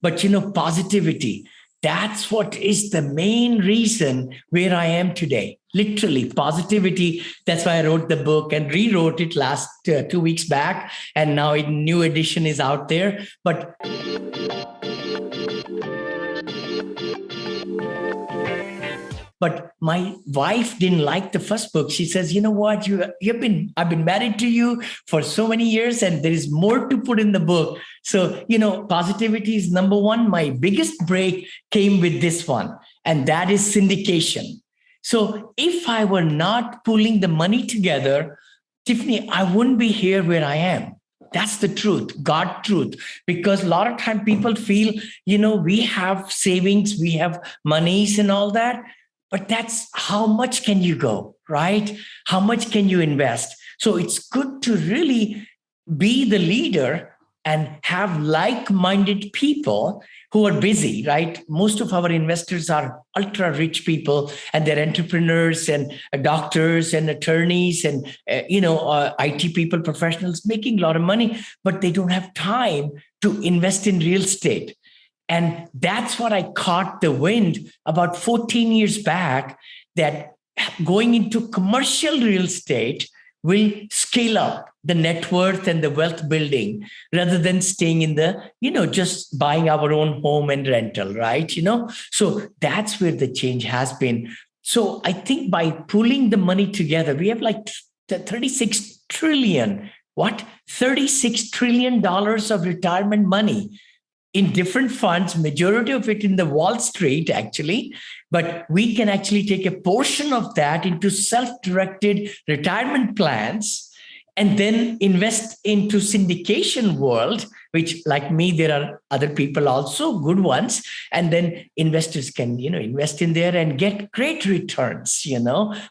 But, positivity, that's what is the main reason where I am today. Literally, positivity. That's why I wrote the book and rewrote it last 2 weeks back. And now a new edition is out there. But my wife didn't like the first book. She says, "You know what? I've been married to you for so many years, and there is more to put in the book." So, positivity is number one. My biggest break came with this one, and that is syndication. So if I were not pulling the money together, Tiffany, I wouldn't be here where I am. That's the truth, God truth. Because a lot of time people feel, we have savings, we have monies and all that. But that's how much can you go, right? How much can you invest? So it's good to really be the leader and have like-minded people who are busy, right? Most of our investors are ultra rich people, and they're entrepreneurs and doctors and attorneys and IT people, professionals making a lot of money, but they don't have time to invest in real estate. And that's what I caught the wind about 14 years back, that going into commercial real estate will scale up the net worth and the wealth building rather than staying in the, just buying our own home and rental, right? So that's where the change has been. So I think by pulling the money together, we have like 36 trillion, $36 trillion of retirement money in different funds, majority of it in the Wall Street, actually. But we can actually take a portion of that into self-directed retirement plans and then invest into syndication world, which, like me, there are other people also, good ones. And then investors can, invest in there and get great returns,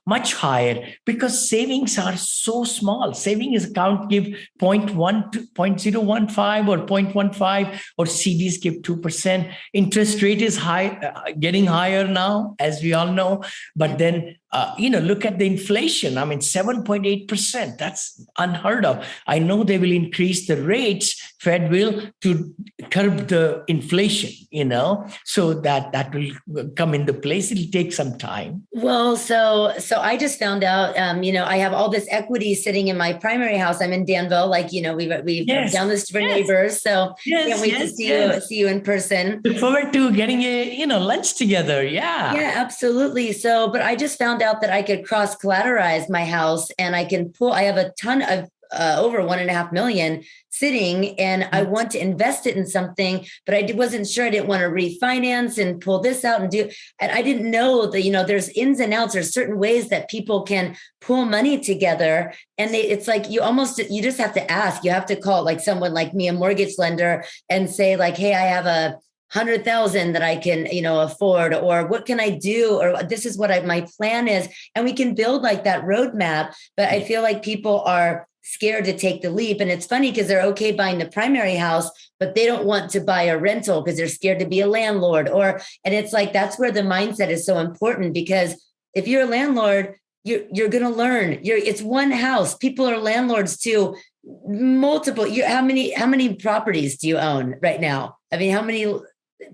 much higher, because savings are so small. Savings account give 0.1 to 0.015 or 0.15, or CDs give 2%. Interest rate is high, getting higher now, as we all know. But then, look at the inflation. 7.8%. That's unheard of. I know they will increase the rates, Fed will, to curb the inflation, so that will come into place. It'll take some time. Well, so I just found out, I have all this equity sitting in my primary house. I'm in Danville, we've Yes. down this different neighbors. So can't wait to see you in person. Look forward to getting a lunch together. Yeah, absolutely. So, but I just found out that I could cross collateralize my house, and I have a ton of over 1.5 million sitting, and I want to invest it in something, but I wasn't sure. I didn't want to refinance and pull this out and I didn't know that, there's ins and outs. There's certain ways that people can pull money together. And it's like, you just have to ask. You have to call like someone like me, a mortgage lender, and say like, hey, I have 100,000 that I can, afford, or what can I do? Or this is what my plan is. And we can build like that roadmap. But I feel like people are scared to take the leap. And it's funny because they're okay buying the primary house, but they don't want to buy a rental because they're scared to be a landlord. And it's like, that's where the mindset is so important, because if you're a landlord, you're going to learn. It's one house. People are landlords to multiple. How many properties do you own right now? How many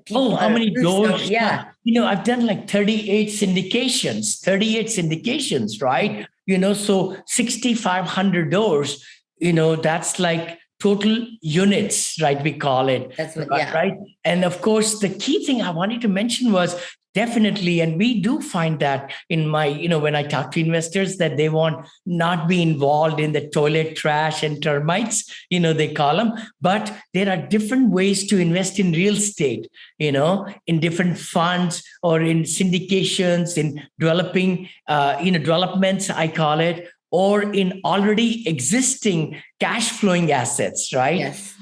people? How many doors? Yeah. I've done like 38 syndications, right? So 6,500 doors, that's like total units, right? We call it. That's what, right. And of course, the key thing I wanted to mention was definitely, and we do find that in my, when I talk to investors, that they want not be involved in the toilet trash and termites, they call them. But there are different ways to invest in real estate, in different funds or in syndications, in developing, developments, I call it, or in already existing cash flowing assets, right? Yes.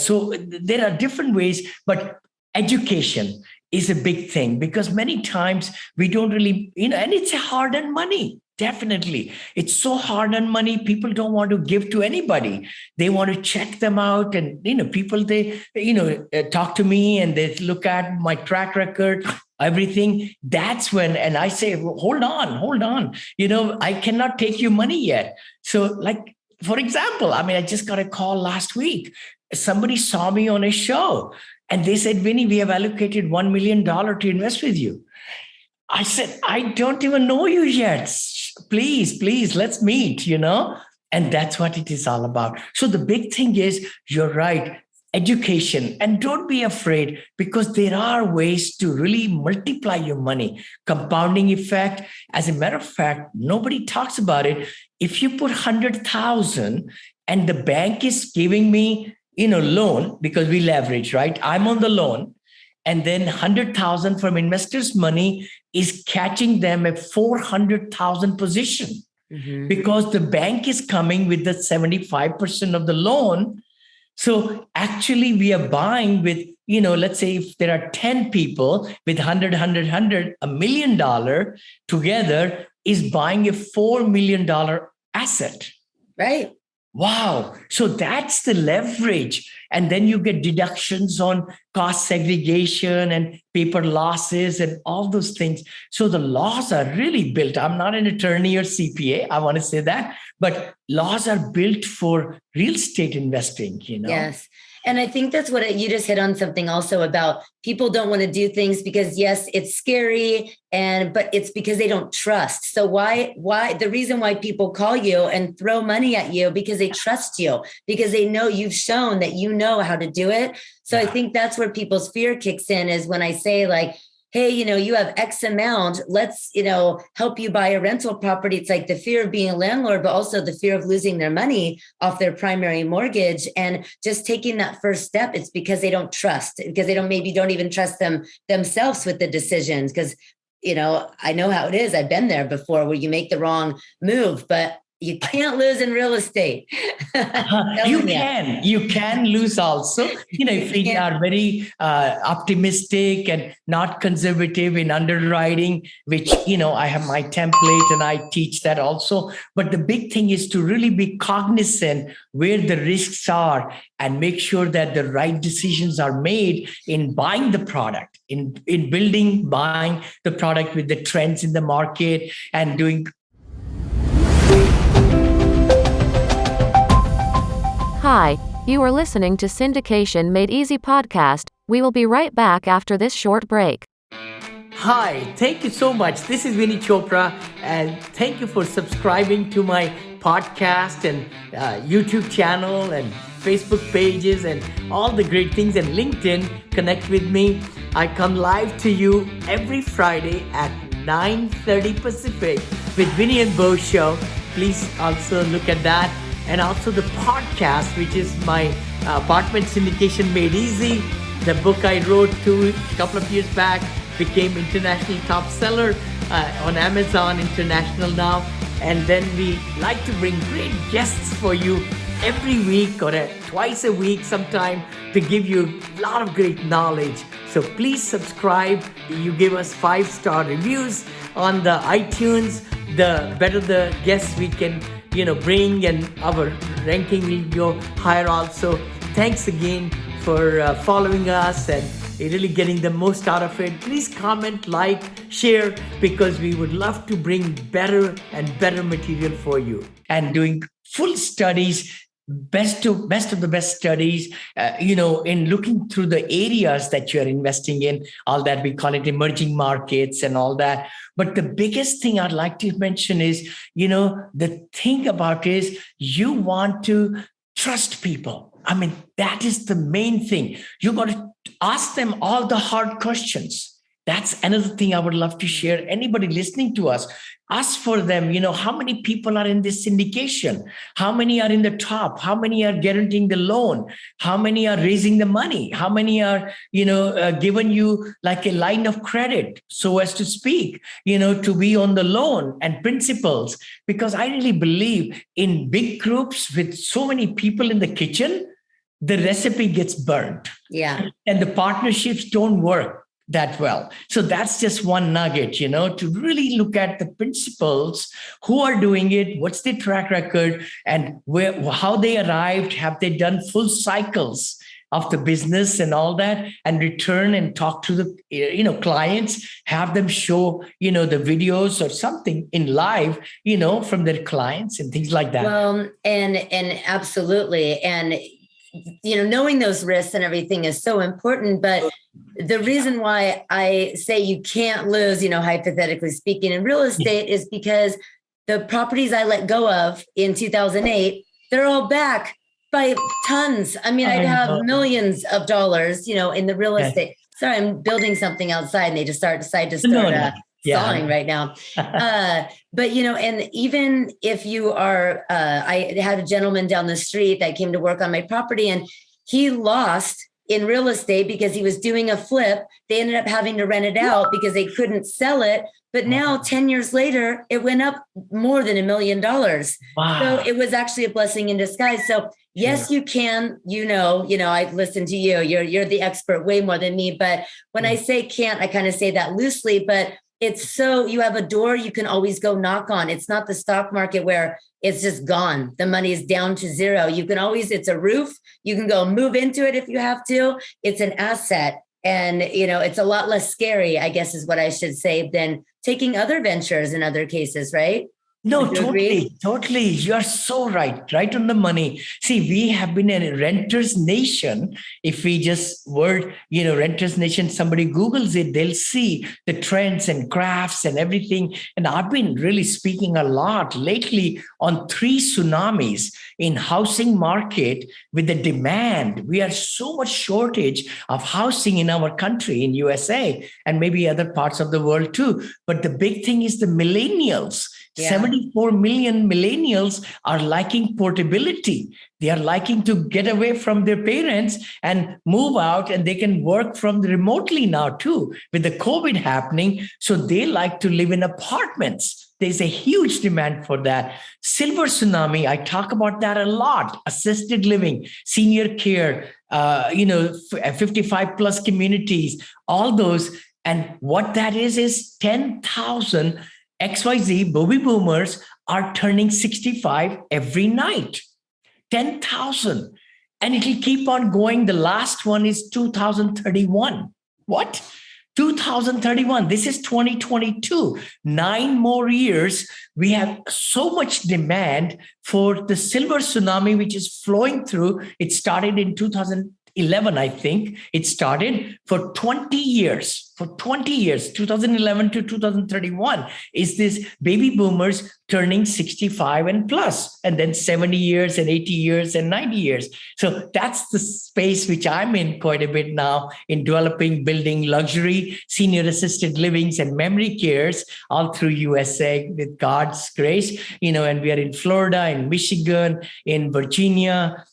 So there are different ways, but education is a big thing, because many times we don't really, and it's a hard-earned money. Definitely. It's so hard-earned money. People don't want to give to anybody. They want to check them out. And, people, they, talk to me and they look at my track record, everything. That's when, and I say, well, hold on. I cannot take your money yet. So like, for example, I just got a call last week. somebody saw me on a show and they said, Vinney, we have allocated $1 million to invest with you. I said, I don't even know you yet. Please, let's meet, And that's what it is all about. So the big thing is, you're right, education. And don't be afraid, because there are ways to really multiply your money. Compounding effect. As a matter of fact, nobody talks about it. If you put 100,000 and the bank is giving me, loan, because we leverage, right? I'm on the loan. And then 100,000 from investors' money is catching them a 400,000 position, because the bank is coming with the 75% of the loan. So actually we are buying with, let's say if there are 10 people with 100, $1 million together is buying a $4 million asset. Right. Wow. So that's the leverage. And then you get deductions on cost segregation and paper losses and all those things. So the laws are really built. I'm not an attorney or CPA. I want to say that, but laws are built for real estate investing, Yes. And I think that's what you just hit on something also about people don't want to do things because yes, it's scary, but it's because they don't trust. So why the reason why people call you and throw money at you, because they trust you, because they know you've shown that you know how to do it. So I think that's where people's fear kicks in, is when I say like, hey, you have X amount, let's, help you buy a rental property. It's like the fear of being a landlord, but also the fear of losing their money off their primary mortgage. And just taking that first step, it's because they don't trust, because they don't even trust themselves with the decisions. Because, I know how it is. I've been there before, where you make the wrong move, but you can't lose in real estate. You can lose also. If we are very optimistic and not conservative in underwriting, which, I have my template and I teach that also. But the big thing is to really be cognizant where the risks are and make sure that the right decisions are made in buying the product, in buying the product with the trends in the market and doing. Hi, you are listening to Syndication Made Easy podcast. We will be right back after this short break. Hi, thank you so much. This is Vinney Chopra, and thank you for subscribing to my podcast and YouTube channel and Facebook pages and all the great things, and LinkedIn. Connect with me. I come live to you every Friday at 9:30 Pacific with Vinney and Bo Show. Please also look at that. And also the podcast, which is my Apartment Syndication Made Easy. The book I wrote a couple of years back became international top seller on Amazon International now. And then we like to bring great guests for you every week or twice a week sometime to give you a lot of great knowledge. So please subscribe. You give us 5-star reviews on the iTunes. The better the guests we can bring, and our ranking will go higher also. Thanks again for following us and really getting the most out of it. Please comment, like, share, because we would love to bring better and better material for you. And doing full studies, best of the best studies, in looking through the areas that you're investing in, all that we call it emerging markets and all that. But the biggest thing I'd like to mention is, the thing about is you want to trust people. I mean, that is the main thing. You got to ask them all the hard questions. That's another thing I would love to share. Anybody listening to us, ask for them, how many people are in this syndication? How many are in the top? How many are guaranteeing the loan? How many are raising the money? How many are, giving you like a line of credit, so as to speak, to be on the loan and principals? Because I really believe in big groups with so many people in the kitchen, the recipe gets burnt. Yeah. And the partnerships don't work that well. So that's just one nugget, to really look at the principals, who are doing it, what's their track record, and how they arrived. Have they done full cycles of the business and all that, and return and talk to the clients, have them show the videos or something in live from their clients and things like that. Well, and absolutely. And knowing those risks and everything is so important. But the reason why I say you can't lose, hypothetically speaking, in real estate is because the properties I let go of in 2008, they're all back by tons. I mean, I'd have millions of dollars, in the real estate. Sorry, I'm building something outside and they just decide to start sawing right now. But, and even if you are, I had a gentleman down the street that came to work on my property and he lost in real estate because he was doing a flip. They ended up having to rent it out because they couldn't sell it. But now 10 years later, it went up more than $1 million. Wow. So it was actually a blessing in disguise. So yes, you can, I listen to you, you're the expert way more than me. But when I say can't, I kind of say that loosely, but it's so you have a door you can always go knock on. It's not the stock market where it's just gone. The money is down to zero. You can always, it's a roof. You can go move into it if you have to. It's an asset. And, it's a lot less scary, I guess is what I should say, than taking other ventures in other cases, right? No, totally. You're so right on the money. See, we have been a renter's nation. If we just renter's nation, somebody Googles it, they'll see the trends and graphs and everything. And I've been really speaking a lot lately on 3 tsunamis in housing market with the demand. We are so much shortage of housing in our country, in USA, and maybe other parts of the world too. But the big thing is the millennials. 74 million millennials are liking portability. They are liking to get away from their parents and move out, and they can work from remotely now too, with the COVID happening. So they like to live in apartments. There's a huge demand for that. Silver tsunami, I talk about that a lot. Assisted living, senior care, 55 plus communities, all those. And what that is 10,000 XYZ baby boomers are turning 65 every night. 10,000. And it'll keep on going. The last one is 2031. What? 2031. This is 2022. 9 more years. We have so much demand for the silver tsunami, which is flowing through. It started in 2011, I think. It started for 20 years. For 20 years, 2011 to 2031, is this baby boomers turning 65 and plus, and then 70 years and 80 years and 90 years. So that's the space which I'm in quite a bit now, in developing, building luxury, senior assisted livings and memory cares all through USA with God's grace, and we are in Florida, in Michigan, in Virginia,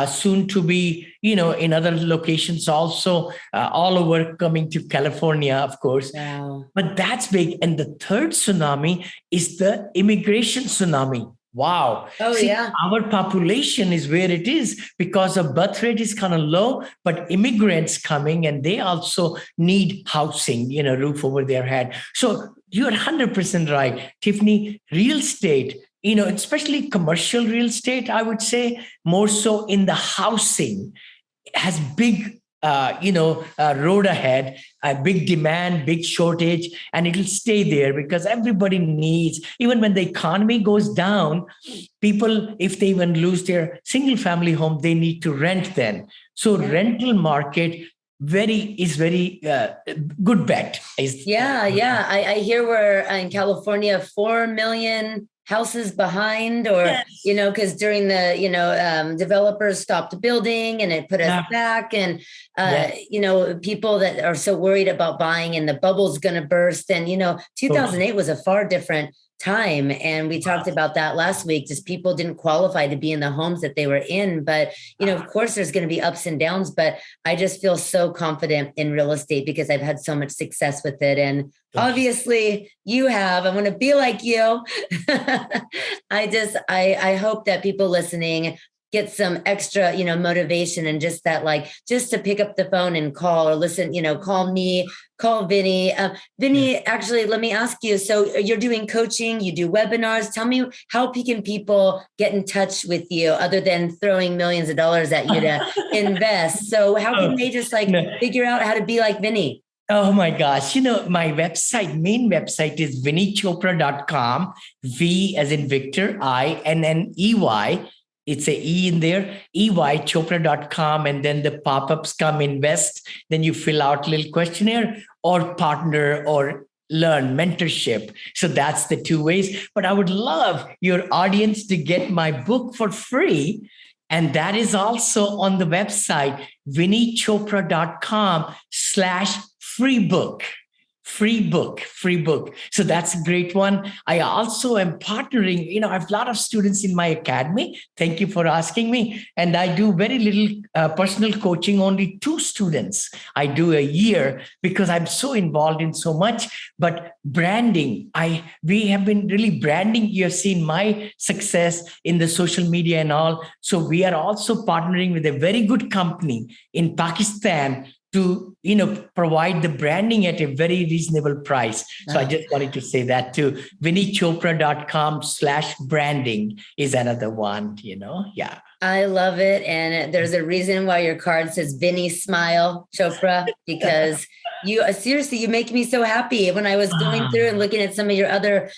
soon to be, in other locations also, all over, coming to California, of course. Wow. But that's big. And the third tsunami is the immigration tsunami. Wow. Oh, yeah. Our population is where it is because the birth rate is kind of low, but immigrants coming and they also need housing, roof over their head. So you're 100% right, Tiffany. Real estate, especially commercial real estate, I would say more so in the housing, has big, road ahead, a big demand, big shortage, and it'll stay there because everybody needs, even when the economy goes down, people, if they even lose their single family home, they need to rent then. So rental market is very good bet. I hear we're in California 4 million houses behind, or because during the developers stopped building and it put us back, and people that are so worried about buying and the bubble's going to burst, and 2008 was a far different time, and we talked about that last week. Just people didn't qualify to be in the homes that they were in, but of course there's going to be ups and downs, but I just feel so confident in real estate because I've had so much success with it, and obviously you have. I want to be like you. I hope that people listening get some extra, motivation, and just that, just to pick up the phone and call or listen, call me, call Vinney. Vinney, actually, let me ask you. So you're doing coaching, you do webinars. Tell me, how can people get in touch with you other than throwing millions of dollars at you to invest? So how can they just figure out how to be like Vinney? Oh my gosh. My main website is vinneychopra.com. V as in Victor, INNEY. it's a E in there, Chopra.com, and then the pop-ups come invest. Then you fill out a little questionnaire or partner or learn mentorship. So that's the two ways. But I would love your audience to get my book for free. And that is also on the website, VinneyChopra.com/free book. Free book. So that's a great one. I also am partnering, I have a lot of students in my academy. Thank you for asking me. And I do very little personal coaching, only 2 students I do a year because I'm so involved in so much. But branding, we have been really branding. You have seen my success in the social media and all. So we are also partnering with a very good company in Pakistan to provide the branding at a very reasonable price. So I just wanted to say that too. VinneyChopra.com/branding is another one, Yeah. I love it. And there's a reason why your card says Vinney Smile Chopra, because you seriously, you make me so happy. When I was going through and looking at some of your other,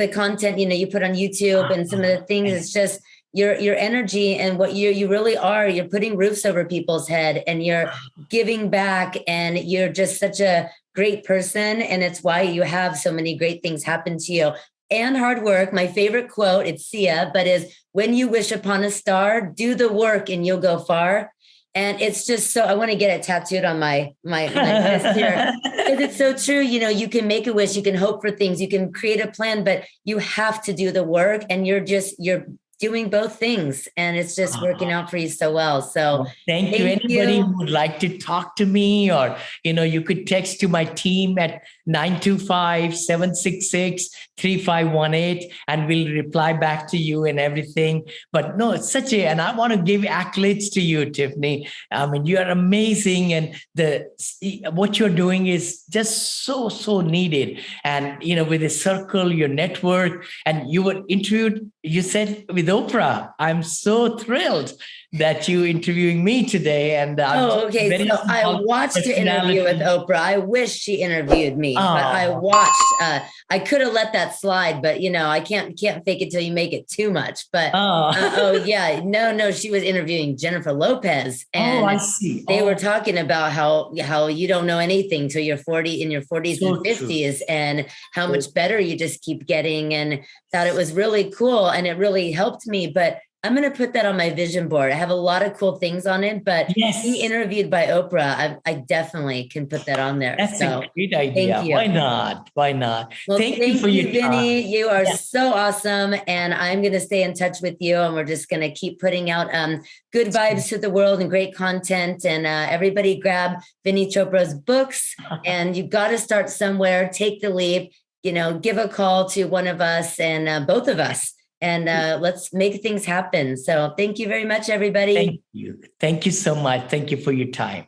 the content, you put on YouTube and some of the things, it's just, your energy and what you really are, you're putting roofs over people's head and you're giving back, and you're just such a great person. And it's why you have so many great things happen to you. And hard work. My favorite quote, it's Sia, but is, when you wish upon a star, do the work and you'll go far. And it's just so, I want to get it tattooed on my wrist here, because it's so true. You can make a wish, you can hope for things, you can create a plan, but you have to do the work, and you're doing both things, and it's just working out for you so well. So thank you. Anybody who would like to talk to me, or you could text to my team at 925-766-3518, and we'll reply back to you and everything. But no, it's and I want to give accolades to you, Tiffany. I mean, you are amazing, and what you're doing is just so needed. And with the circle, your network, and you were interviewed, you said, with Oprah. I'm so thrilled that you interviewing me today. And okay. So I watched the interview with Oprah. I wish she interviewed me, but I watched. I could have let that slide, but I can't fake it till you make it too much. But yeah, no, she was interviewing Jennifer Lopez, and I see. They were talking about how you don't know anything till you're 40, in your 40s and 50s, and how much better you just keep getting. And thought it was really cool, and it really helped me. But I'm going to put that on my vision board. I have a lot of cool things on it, but being interviewed by Oprah, I definitely can put that on there. That's a great idea. Thank you. Why not? Well, thank you for your Vinney. You are so awesome. And I'm going to stay in touch with you, and we're just going to keep putting out good vibes to the world and great content. And everybody grab Vinney Chopra's books, and you got to start somewhere. Take the leap, give a call to one of us, and both of us. And let's make things happen. So thank you very much, everybody. Thank you. Thank you so much. Thank you for your time.